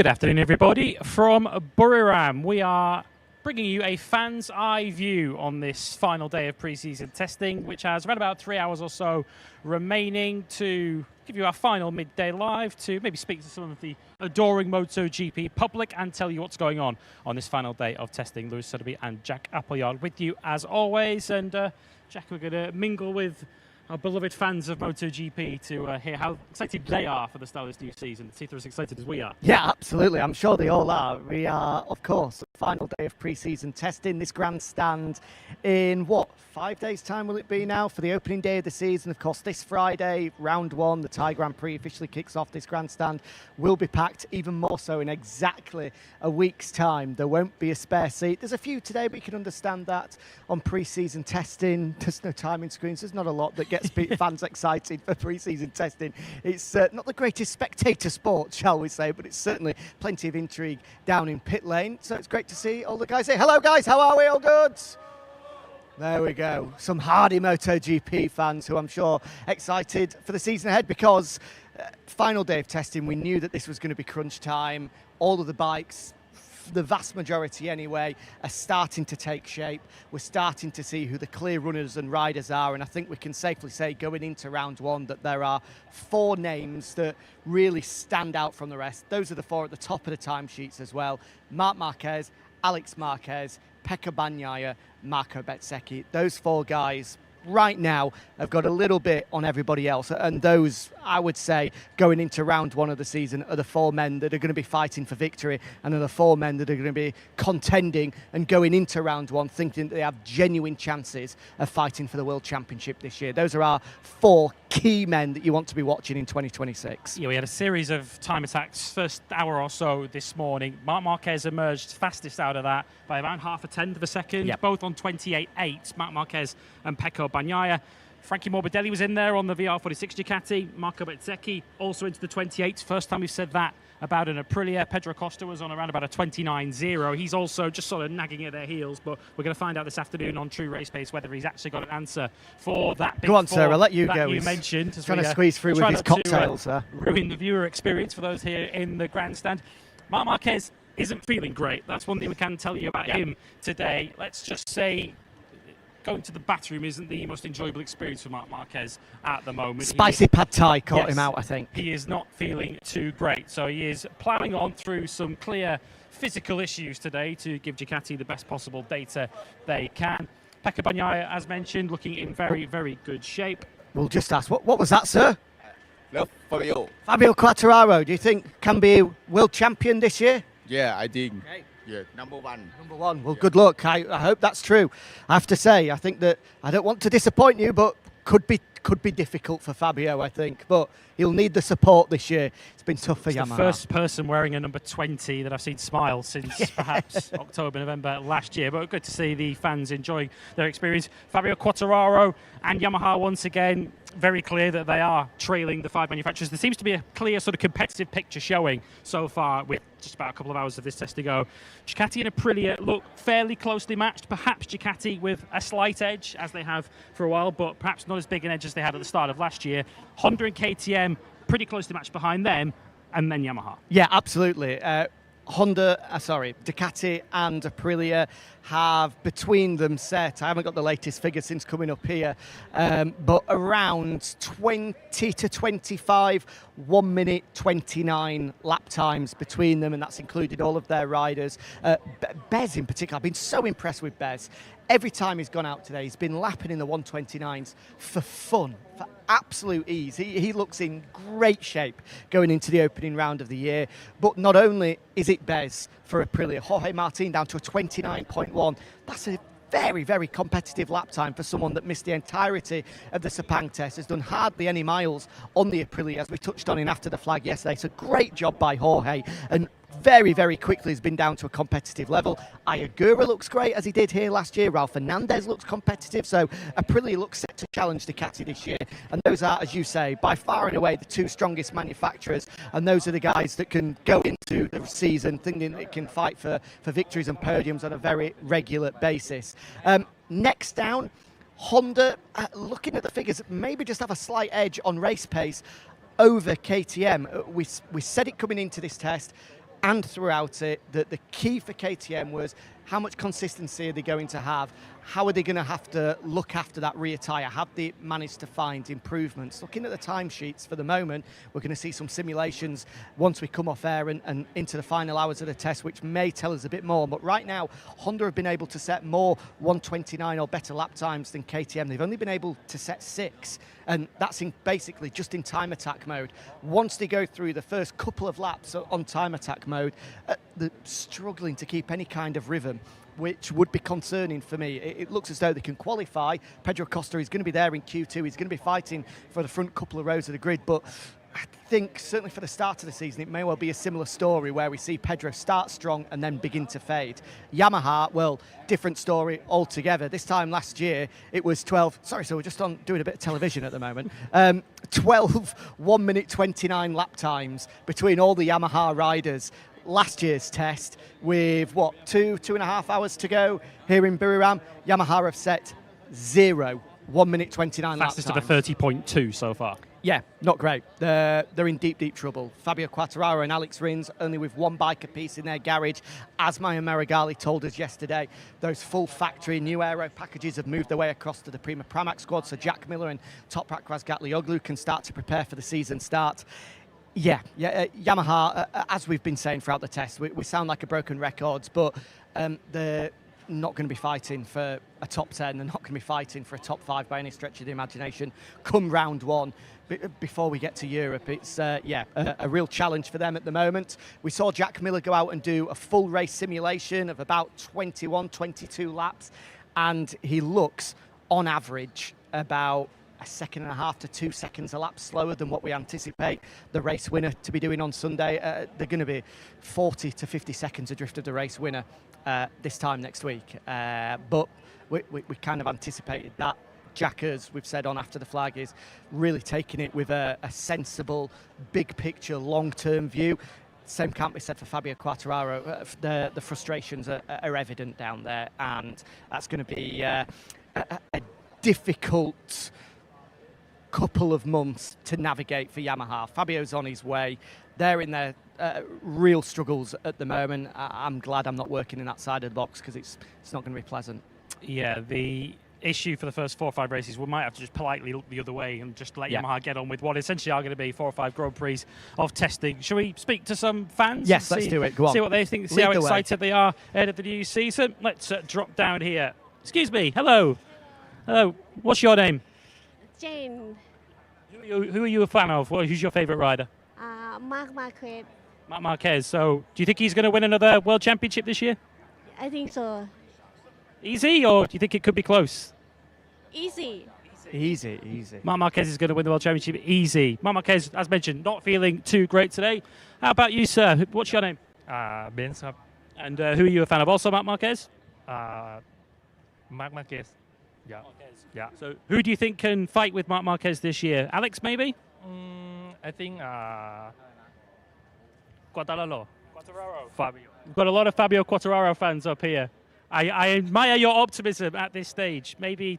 Good afternoon, everybody. From Buriram, we are bringing you a fan's eye view on this final day of pre-season testing, which has around about 3 hours or so remaining to give you our final midday live, to maybe speak to some of the adoring MotoGP public and tell you what's going on this final day of testing. Lewis Suddaby and Jack Appleyard with you as always. And Jack, we're going to mingle with our beloved fans of MotoGP to hear how excited they are for the start of this new season. See if they're as excited as we are. Yeah, absolutely. I'm sure they all are. We are, of course, final day of pre-season testing. This grandstand in, 5 days' time will it be now for the opening day of the season? Of course, this Friday, round one, the Thai Grand Prix officially kicks off. This grandstand will be packed even more so in exactly a week's time. There won't be a spare seat. There's a few today, but you can understand that on pre-season testing. There's no timing screens. There's not a lot that gets fans excited for pre-season testing. It's not the greatest spectator sport, shall we say, but it's certainly plenty of intrigue down in pit lane. So it's great to see all the guys say, hello guys, how are we? All good? There we go. Some hardy MotoGP fans who I'm sure excited for the season ahead, because final day of testing, we knew that this was going to be crunch time. All of the bikes, the vast majority anyway, are starting to take shape. We're starting to see who the clear runners and riders are, and I think we can safely say going into round one that there are 4 names that really stand out from the rest. Those are the 4 at the top of the timesheets as well. Marc Marquez, Alex Marquez, Pecco Bagnaia, Marco Bezzecchi. Those 4 guys right now have got a little bit on everybody else, and those, I would say, going into round one of the season are the 4 men that are going to be fighting for victory, and are the 4 men that are going to be contending and going into round one thinking that they have genuine chances of fighting for the World Championship this year. Those are our 4 key men that you want to be watching in 2026. Yeah, we had a series of time attacks first hour or so this morning. Marc Marquez emerged fastest out of that by around half a tenth of a second, Yep. both on 28.8, Marc Marquez and Pecco Bagnaia. Frankie Morbidelli was in there on the VR46 Ducati. Marco Bezzecchi also into the 28s. First time we've said that about an Aprilia. Pedro Costa was on around about a 29.0. He's also just sort of nagging at their heels, but we're going to find out this afternoon on True Race Pace whether he's actually got an answer for that big Go on, four sir, I'll let you that go. You He's mentioned. trying to squeeze through with his cocktails. Ruin the viewer experience for those here in the grandstand. Marc Marquez isn't feeling great. That's one thing we can tell you about him today. Let's just say going to the bathroom isn't the most enjoyable experience for Marc Marquez at the moment. Spicy pad thai caught him out, I think. He is not feeling too great. So he is ploughing on through some clear physical issues today to give Ducati the best possible data they can. Pecco Bagnaia, as mentioned, looking in very, very good shape. We'll just ask, what was that, sir? No, Fabio. Fabio Quartararo, do you think can be a world champion this year? Yeah, I think. Okay. Yeah, number 1. Number 1. Well, good luck. I hope that's true. I have to say, I think that I don't want to disappoint you, but could be difficult for Fabio, I think. But he'll need the support this year. It's been tough for Yamaha. The first person wearing a number 20 that I've seen smile since perhaps October, November last year. But good to see the fans enjoying their experience. Fabio Quartararo and Yamaha once again, very clear that they are trailing the 5 manufacturers. There seems to be a clear sort of competitive picture showing so far with just about a couple of hours of this test to go. Ducati and Aprilia look fairly closely matched. Perhaps Ducati with a slight edge, as they have for a while, but perhaps not as big an edge as they had at the start of last year. Honda and KTM pretty closely matched behind them, and then Yamaha. Yeah, absolutely. Ducati and Aprilia have between them set, I haven't got the latest figure since coming up here, but around 20 to 25 1 minute 29 lap times between them, and that's included all of their riders. Bez in particular, I've been so impressed with Bez. Every time he's gone out today, he's been lapping in the 129s for fun, for absolute ease. He looks in great shape going into the opening round of the year. But not only is it Bez for Aprilia, Jorge Martin down to a 29.1. That's a very, very competitive lap time for someone that missed the entirety of the Sepang test, has done hardly any miles on the Aprilia, as we touched on in After the Flag yesterday. So great job by Jorge, and very, very quickly has been down to a competitive level. Ayagura looks great, as he did here last year. Ralph Fernandez looks competitive. So Aprilia looks set to challenge Ducati this year. And those are, as you say, by far and away the 2 strongest manufacturers. And those are the guys that can go into the season thinking they can fight for victories and podiums on a very regular basis. Next down, Honda, looking at the figures, maybe just have a slight edge on race pace over KTM. We said it coming into this test. and throughout it, that the key for KTM was how much consistency are they going to have? How are they going to have to look after that rear tyre? Have they managed to find improvements? Looking at the timesheets for the moment, we're going to see some simulations once we come off air and into the final hours of the test, which may tell us a bit more. But right now, Honda have been able to set more 129 or better lap times than KTM. They've only been able to set 6, and that's basically just in time attack mode. Once they go through the first couple of laps on time attack mode, they're struggling to keep any kind of rhythm, which would be concerning for me. It looks as though they can qualify. Pedro Costa is going to be there in Q2. He's going to be fighting for the front couple of rows of the grid, but I think certainly for the start of the season, it may well be a similar story where we see Pedro start strong and then begin to fade. Yamaha, well, different story altogether. This time last year, it was 12, sorry, so we're just on doing a bit of television at the moment, 12 1 minute 29 lap times between all the Yamaha riders. Last year's test with, what, 2.5 hours to go here in Buriram, Yamaha have set 0 1 minute 29 lap times. Fastest of a 30.2 so far. Yeah, not great. They're in deep, deep trouble. Fabio Quartararo and Alex Rins only with one bike apiece in their garage. As Maya Marigali told us yesterday, those full factory new aero packages have moved their way across to the Prima Pramac squad, so Jack Miller and Toprak Razgatlioglu can start to prepare for the season start. Yeah, Yamaha, as we've been saying throughout the test, we sound like a broken records, but they're not going to be fighting for a top 10. They're not going to be fighting for a top 5 by any stretch of the imagination come round 1. Before we get to Europe, it's a real challenge for them at the moment. We saw Jack Miller go out and do a full race simulation of about 21, 22 laps, and he looks, on average, about 1.5 to 2 seconds a lap slower than what we anticipate the race winner to be doing on Sunday. They're going to be 40 to 50 seconds adrift of the race winner this time next week. But we kind of anticipated that. Jack, as we've said on After the Flag, is really taking it with a sensible, big picture, long-term view. Same can't be said for Fabio Quartararo. The frustrations are evident down there, and that's going to be a difficult couple of months to navigate for Yamaha. Fabio's on his way. They're in their real struggles at the moment. I'm glad I'm not working in that side of the box because it's not going to be pleasant. Yeah, the issue for the first 4 or 5 races, we might have to just politely look the other way and just let Yamaha get on with what essentially are going to be 4 or 5 Grand Prix of testing. Shall we speak to some fans? Yes, let's do it. Go on. See what they think, see how excited they are ahead of the new season. Let's drop down here. Excuse me. Hello. Hello. What's your name? Jane. Who are you a fan of? Who's your favourite rider? Marc Marquez. Marc Marquez. So, do you think he's going to win another World Championship this year? I think so. Easy, or do you think it could be close? Easy. Easy. Marc Marquez is going to win the World Championship easy. Marc Marquez, as mentioned, not feeling too great today. How about you, sir? What's your name? Benครับ And who are you a fan of? Also Marc Marquez? Marc Marquez. Yeah. Yeah. So who do you think can fight with Marc Marquez this year? Alex, maybe? I think Quartararo. Fabio. We've got a lot of Fabio Quartararo fans up here. I admire your optimism at this stage. Maybe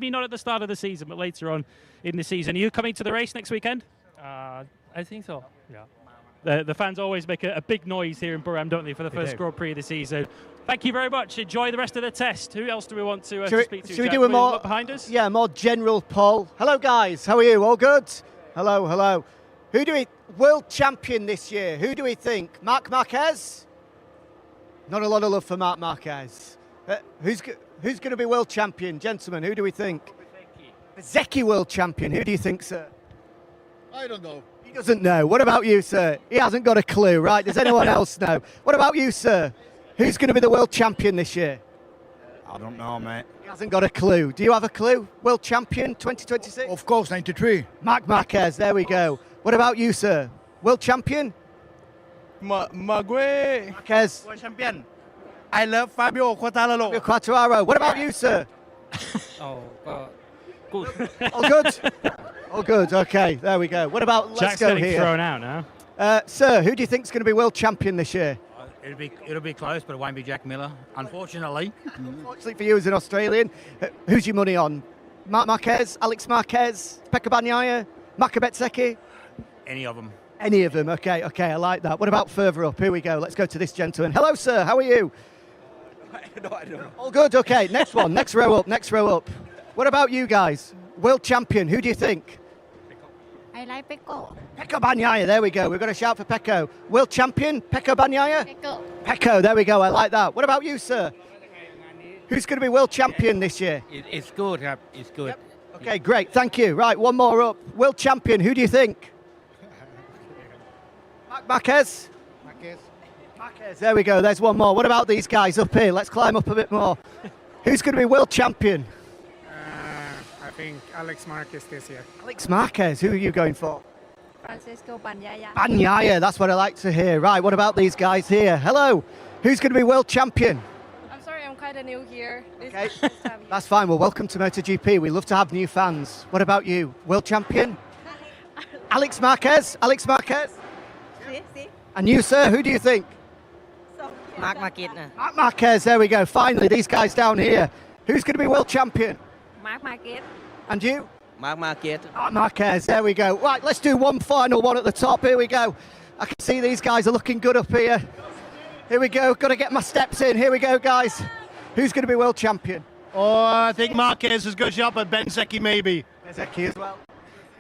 not at the start of the season, but later on in the season. Are you coming to the race next weekend? I think so. Yeah. The fans always make a big noise here in Buriram, don't they, for the first Grand Prix of the season. Thank you very much. Enjoy the rest of the test. Who else do we want to speak to? Should we do a more behind us? Yeah, more general poll. Hello, guys. How are you? All good? Hello. World champion this year? Who do we think? Marc Marquez? Not a lot of love for Marc Marquez. Who's going to be world champion, gentlemen? Who do we think? Zeki world champion. Who do you think, sir? I don't know. He doesn't know. What about you, sir? He hasn't got a clue, right? Does anyone else know? What about you, sir? Who's going to be the world champion this year? I don't know, mate. He hasn't got a clue. Do you have a clue? World champion 2026? Of course, 93. Marc Marquez, there we go. What about you, sir? World champion? Marquez. World champion. I love Fabio Quartararo. Fabio Quartararo. What about you, sir? Good. All good? All good, okay, there we go. What about, let's Jack's go getting here. thrown out now. Sir, who do you think is going to be world champion this year? It'll be close, but it won't be Jack Miller, unfortunately. Unfortunately for you as an Australian, who's your money on? Marc Marquez, Alex Marquez, Pekka Bagnaia, Maka Bezzecchi? Any of them. Any of them? Okay, I like that. What about further up? Here we go. Let's go to this gentleman. Hello, sir. How are you? No, I don't know. All good. Okay, next one. Next row up. What about you guys? World champion. Who do you think? I like Pecco. Pecco Bagnaia. There we go. We're going to shout for Pecco. World champion, Pecco Bagnaia? Pecco. Pecco. There we go. I like that. What about you, sir? Who's going to be world champion this year? It's good, Cap. It's good. Okay, great. Thank you. Right, one more up. World champion. Who do you think? Marquez. Marquez. There we go. There's one more. What about these guys up here? Let's climb up a bit more. Who's going to be world champion? I think Alex Marquez this year. Alex Marquez. Who are you going for? Francisco Bagnaia. Bagnaia. That's what I like to hear. Right, what about these guys here? Hello. Who's going to be world champion? I'm sorry, I'm kind of new here. Okay. That's fine. Well, welcome to MotoGP. We love to have new fans. What about you? World champion? Alex Marquez? Alex Marquez? And you, sir, who do you think? Mark Marquez. Marc Marquez, there we go. Finally, these guys down here. Who's going to be world champion? Mark Marquez. And you? Marc Marquez. Marc Marquez, there we go. Right, let's do one final one at the top. Here we go. I can see these guys are looking good up here. Here we go. Got to get my steps in. Here we go, guys. Who's going to be world champion? Oh, I think Marquez is a good shot, but Benzeki maybe. Ezeki as well.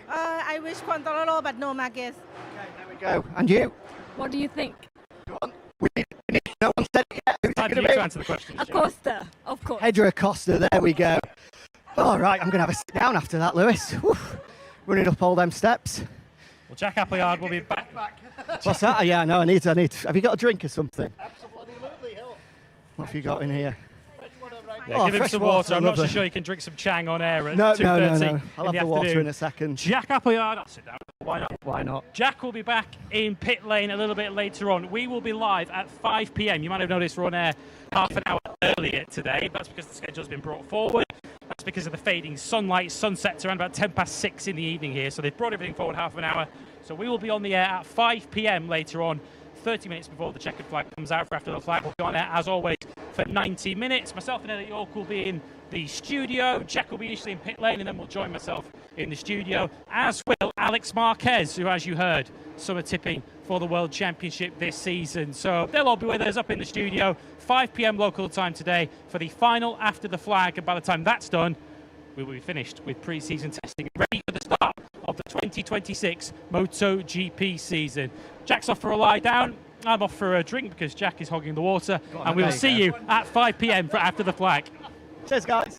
I wish Quantarolo, but no Marquez. Okay, there we go. And you? What do you think? We need, no one said it yet. Who's Time it for you going to to be? answer the question. Jack. Acosta, of course. Pedro Acosta, there we go. All right, I'm going to have a sit down after that, Lewis. Whew. Running up all them steps. Well, Jack Appleyard will be back. What's that? Yeah, no, I need. Have you got a drink or something? What have you got in here? Yeah, Oh, give him fresh some water, water. I'm not so lovely. sure you can drink some Chang on air at No, 2:30 no. I'll in have the water afternoon. in a second. Jack Appleyard, I'll sit down. Why not? Why not? Jack will be back in pit lane a little bit later on. We will be live at 5 p.m. You might have noticed we're on air half an hour earlier today. That's because the schedule's been brought forward. That's because of the fading sunlight. Sunset's around about 6:10 in the evening here, so they've brought everything forward half an hour. So we will be on the air at 5 p.m. later on, 30 minutes before the checkered flag comes out for After the Flag. We'll be on air, as always, for 90 minutes. Myself and Elliot York will be in the studio. Jack will be initially in pit lane, and then we'll join myself in the studio, as will Alex Marquez, who, as you heard, summer tipping for the World Championship this season. So they'll all be with us up in the studio, 5 p.m. local time today for the final After the Flag. And by the time that's done, we will be finished with pre-season testing, ready for the start of the 2026 MotoGP season. Jack's off for a lie down. I'm off for a drink because Jack is hogging the water. And we will see you at 5 p.m. for After the Flag. Cheers, guys.